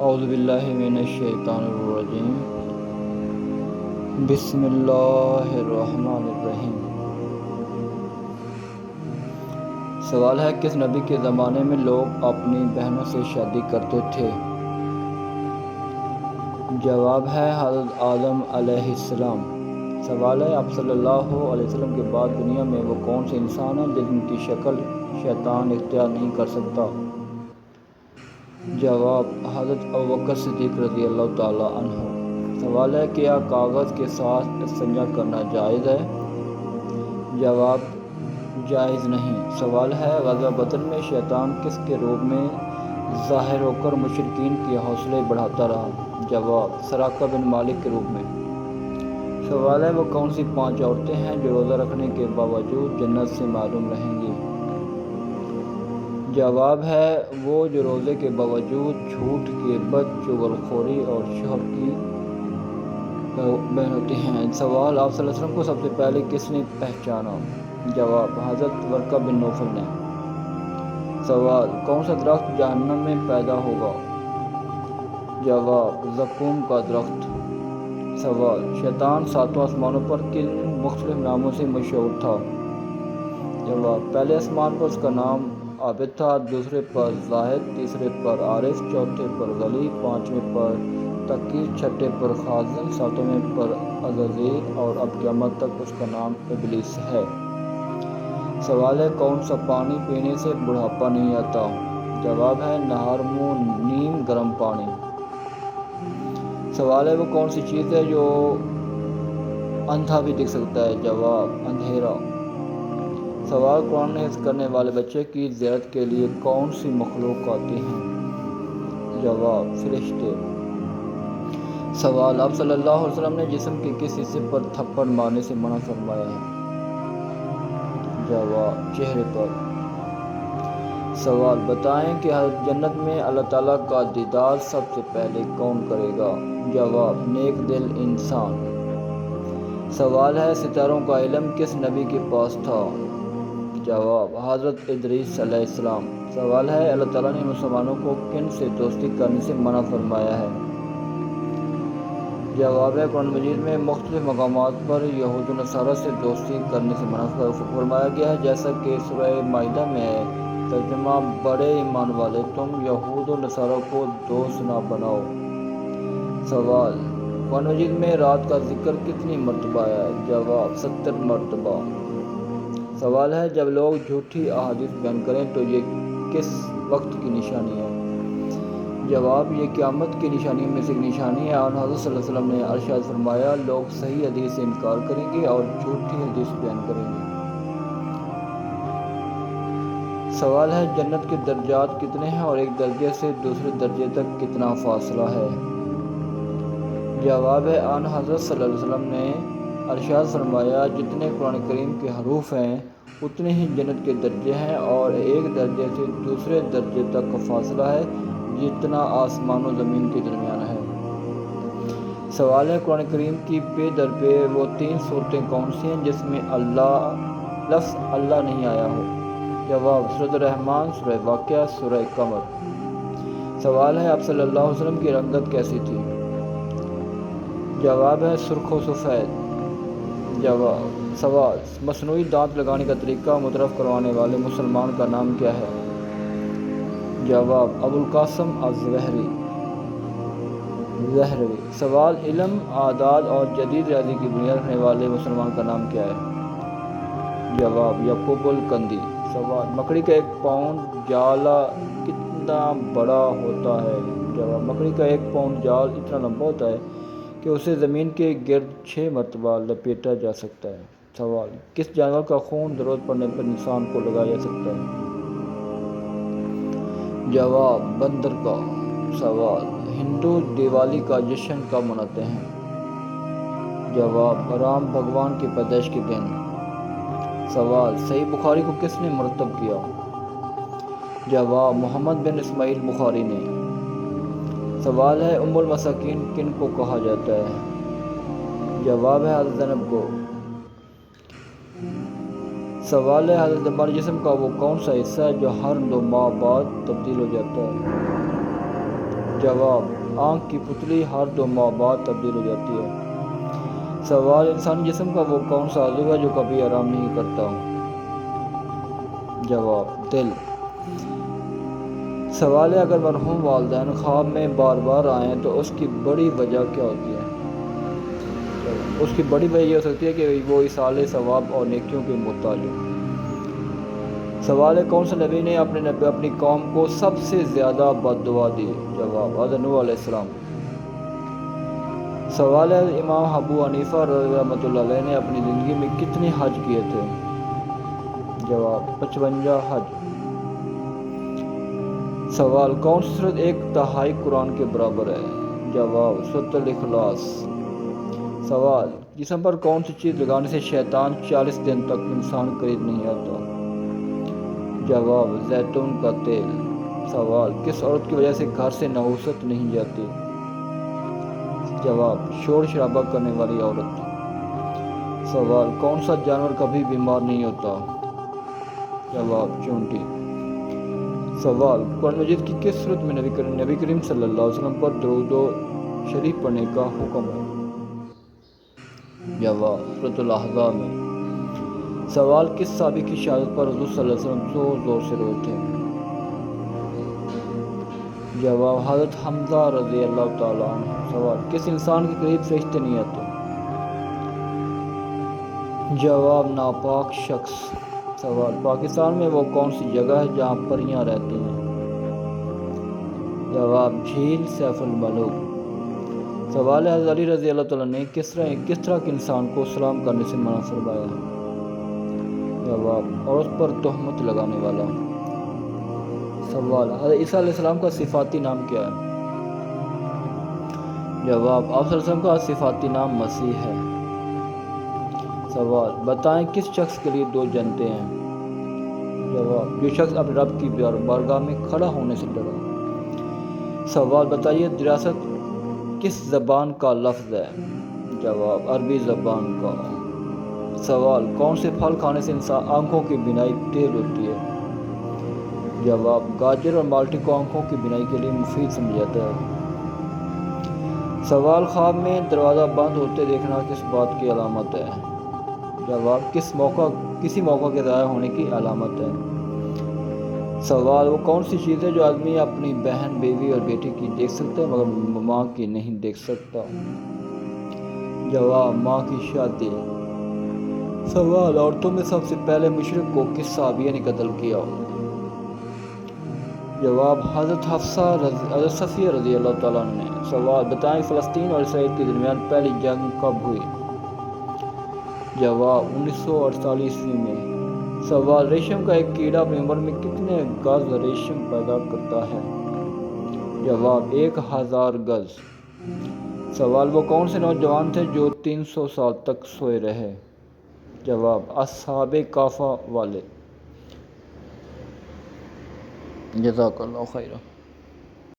اعوذ باللہ من الشیطان الرجیم بسم اللہ الرحمن الرحیم۔ سوال ہے، کس نبی کے زمانے میں لوگ اپنی بہنوں سے شادی کرتے تھے؟ جواب ہے حضرت آدم علیہ السلام۔ سوال ہے، آپ صلی اللہ علیہ وسلم کے بعد دنیا میں وہ کون سے انسان ہیں جن کی شکل شیطان اختیار نہیں کر سکتا؟ جواب، حضرت ابوبکر صدیق رضی اللہ تعالیٰ عنہ۔ سوال ہے، کیا کاغذ کے ساتھ استنجا کرنا جائز ہے؟ جواب، جائز نہیں۔ سوال ہے، غزوہ بدر میں شیطان کس کے روپ میں ظاہر ہو کر مشرکین کے حوصلے بڑھاتا رہا؟ جواب، سراقہ بن مالک کے روپ میں۔ سوال ہے، وہ کون سی 5 عورتیں ہیں جو روزہ رکھنے کے باوجود جنت سے محروم رہیں گی؟ جواب ہے، وہ جو روزے کے باوجود جھوٹ، غیبت، چغلخوری اور شوہر کی بہن ہوتی ہیں۔ سوال، آپ صلی اللہ علیہ وسلم کو سب سے پہلے کس نے پہچانا؟ جواب، حضرت ورقہ بن نوفل نے۔ سوال، کون سا درخت جہنم میں پیدا ہوگا؟ جواب، زقوم کا درخت۔ سوال، شیطان 7 آسمانوں پر کن مختلف ناموں سے مشہور تھا؟ جواب، پہلے آسمان پر اس کا نام عابد تھا، دوسرے پر زاہد، تیسرے پر عارف، چوتھے پر ولی، پانچویں پر تقی، چھٹے پر خازن، ساتویں پر عزازیل اور اب قیامت تک اس کا نام ابلیس ہے۔ سوال ہے، کون سا پانی پینے سے بڑھاپا نہیں آتا؟ جواب ہے، نہار منہ نیم گرم پانی۔ سوال ہے، وہ کون سی چیز ہے جو اندھا بھی دیکھ سکتا ہے؟ جواب، اندھیرا۔ سوال، قرآن حفظ کرنے والے بچے کی زیارت کے لیے کون سی مخلوق آتی ہیں؟ جواب، فرشتے۔ سوال، آپ صلی اللہ علیہ وسلم نے جسم کے کس حصے پر تھپڑ مارنے سے منع فرمایا ہے؟ جواب، چہرے پر۔ سوال، بتائیں کہ جنت میں اللہ تعالیٰ کا دیدار سب سے پہلے کون کرے گا؟ جواب، نیک دل انسان۔ سوال ہے، ستاروں کا علم کس نبی کے پاس تھا؟ جواب، حضرت ادریس علیہ السلام۔ سوال ہے، اللہ تعالیٰ نے مسلمانوں کو کن سے دوستی کرنے سے منع فرمایا ہے؟ جواب ہے، قرآن مجید میں مختلف مقامات پر یہود و نصارہ سے دوستی کرنے سے منع فرمایا گیا ہے، جیسا کہ سورہ مائدہ میں ہے۔ ترجمہ، بڑے ایمان والے، تم یہود و نصارہ کو دوست نہ بناؤ۔ سوال، قرآن مجید میں رات کا ذکر کتنی مرتبہ ہے؟ جواب، 70 مرتبہ۔ سوال ہے، جب لوگ جھوٹی احادیث بیان کریں تو یہ کس وقت کی نشانی ہے؟ جواب، یہ قیامت کی نشانیوں میں سے ایک نشانی ہے۔ آن حضرت صلی اللہ علیہ وسلم نے ارشاد فرمایا، لوگ صحیح حدیث سے انکار کریں گے اور جھوٹی حدیث بیان کریں گے۔ سوال ہے، جنت کے درجات کتنے ہیں اور ایک درجے سے دوسرے درجے تک کتنا فاصلہ ہے؟ جواب ہے، آن حضرت صلی اللہ علیہ وسلم نے ارشاد فرمایا، جتنے قرآن کریم کے حروف ہیں اتنے ہی جنت کے درجے ہیں، اور ایک درجے سے دوسرے درجے تک کا فاصلہ ہے جتنا آسمان و زمین کے درمیان ہے۔ سوال ہے، قرآن کریم کی پے در پے وہ 3 صورتیں کون سی ہیں جس میں لفظ اللہ نہیں آیا ہو؟ جواب، سورۃ الرحمن، سورہ واقعہ، سورہ قمر۔ سوال ہے، آپ صلی اللہ علیہ وسلم کی رنگت کیسی تھی؟ جواب ہے، سرخ و سفید۔ سوال، مصنوعی دانت لگانے کا طریقہ متعارف کروانے والے مسلمان کا نام کیا ہے؟ جواب، ابوالقاسم الزہروی۔ سوال، علم، اعداد اور جدید ریاضی کی بنیاد رکھنے والے مسلمان کا نام کیا ہے؟ جواب، یعقوب الکندی۔ سوال، مکڑی کا 1 پاؤنڈ جال کتنا بڑا ہوتا ہے؟ جواب، مکڑی کا 1 پاؤنڈ جال اتنا لمبا ہوتا ہے کہ اسے زمین کے گرد 6 مرتبہ لپیٹا جا سکتا ہے۔ سوال، کس جانور کا خون ضرورت پڑنے پر انسان کو لگایا جا سکتا ہے؟ جواب، بندر کا۔ سوال، ہندو دیوالی کا جشن کب مناتے ہیں؟ جواب، رام بھگوان کی پیدائش کے دن۔ سوال، صحیح بخاری کو کس نے مرتب کیا؟ جواب، محمد بن اسماعیل بخاری نے۔ سوال ہے، ام المساکین کن کو کہا جاتا ہے؟ جواب ہے، حضرت زینب کو۔ سوال ہے، حضرت ہمارے جسم کا وہ کون سا حصہ ہے جو ہر 2 ماہ بعد تبدیل ہو جاتا ہے؟ جواب: آنکھ کی پتلی ہر 2 ماہ بعد تبدیل ہو جاتی ہے۔ سوال: انسانی جسم کا وہ کون سا عضو ہے جو کبھی آرام نہیں کرتا؟ جواب: دل۔ سوال ہے: اگر مرحوم والدین خواب میں بار بار آئیں تو اس کی بڑی وجہ کیا ہوتی ہے؟ اس کی بڑی وجہ یہ ہو سکتی ہے کہ وہ ایصال ثواب اور نیکیوں کے محتاج ہوں۔ سوال ہے: کون سے نبی نے اپنی قوم کو سب سے زیادہ بد دعا دی؟ جواب: حضرت نوح علیہ السلام۔ سوال ہے: امام ابو حنیفہ رحمۃ اللہ علیہ نے اپنی زندگی میں کتنے حج کیے تھے؟ جواب: 55 حج۔ سوال: کون سی سورت 1/3 قرآن کے برابر ہے؟ جواب: سورۃ الاخلاص۔ سوال: جسم پر کون سی چیز لگانے سے شیطان 40 دن تک انسان قریب نہیں آتا؟ جواب: زیتون کا تیل۔ سوال: کس عورت کی وجہ سے گھر سے نحوست نہیں جاتی؟ جواب: شور شرابہ کرنے والی عورت۔ سوال: کون سا جانور کبھی بیمار نہیں ہوتا؟ جواب: چونٹی۔ سوال: قرآن مجید کی کس سورت میں نبی کریم صلی اللہ علیہ وسلم پر درود شریف پڑھنے کا حکم ہے؟ جواب: سورۃ الاحزاب میں۔ سوال: کس صحابی کی شہادت پر حضور صلی اللہ علیہ وسلم زور سے روئے تھے؟ جواب: حضرت حمزہ رضی اللہ تعالیٰ عنہ۔ سوال: کس انسان کے قریب فرشتے نہیں آتے؟ جواب: ناپاک شخص۔ سوال: پاکستان میں وہ کون سی جگہ ہے جہاں پریاں رہتی ہیں؟ جواب: جھیل سیف الملوک۔ سوال ہے: حضرت علی رضی اللہ تعالیٰ نے کس طرح کے انسان کو سلام کرنے سے منع فرمایا؟ جواب: عورت پر تہمت لگانے والا۔ سوال: حضرت عیسیٰ علیہ السلام کا صفاتی نام کیا ہے؟ جواب: آپ صلی اللہ علیہ وسلم کا صفاتی نام مسیح ہے۔ سوال: بتائیں کس شخص کے لیے 2 جنتیں ہیں؟ جواب: جو شخص اپنے رب کی بارگاہ میں کھڑا ہونے سے ڈرا۔ سوال: بتائیے دراصل کس زبان کا لفظ ہے؟ جواب: عربی زبان کا۔ سوال: کون سے پھل کھانے سے آنکھوں کی بینائی تیز ہوتی ہے؟ جواب: گاجر اور مالٹے کو آنکھوں کی بینائی کے لیے مفید سمجھا جاتا ہے۔ سوال: خواب میں دروازہ بند ہوتے دیکھنا کس بات کی علامت ہے؟ جواب: کسی موقع کے ضائع ہونے کی علامت ہے۔ سوال: وہ کون سی چیز ہے جو آدمی اپنی بہن، بیوی اور بیٹی کی دیکھ سکتا ہے مگر ماں کی نہیں دیکھ سکتا؟ جواب: ماں کی شادی۔ سوال: عورتوں میں سب سے پہلے مشرک کو کس صحابیہ نے قتل کیا؟ جواب: حضرت صفیہ رضی اللہ تعالیٰ عنہ نے۔ سوال: بتائیں فلسطین اور اسرائیل کے درمیان پہلی جنگ کب ہوئی؟ جواب: 1948 میں۔ سوال: ریشم کا ایک کیڑا اپنی عمر میں کتنے گز ریشم پیدا کرتا ہے؟ جواب: 1000 گز۔ سوال: وہ کون سے نوجوان تھے جو 300 سال تک سوئے رہے؟ جواب: اصحاب کہف والے۔ جزاک اللہ خیرا۔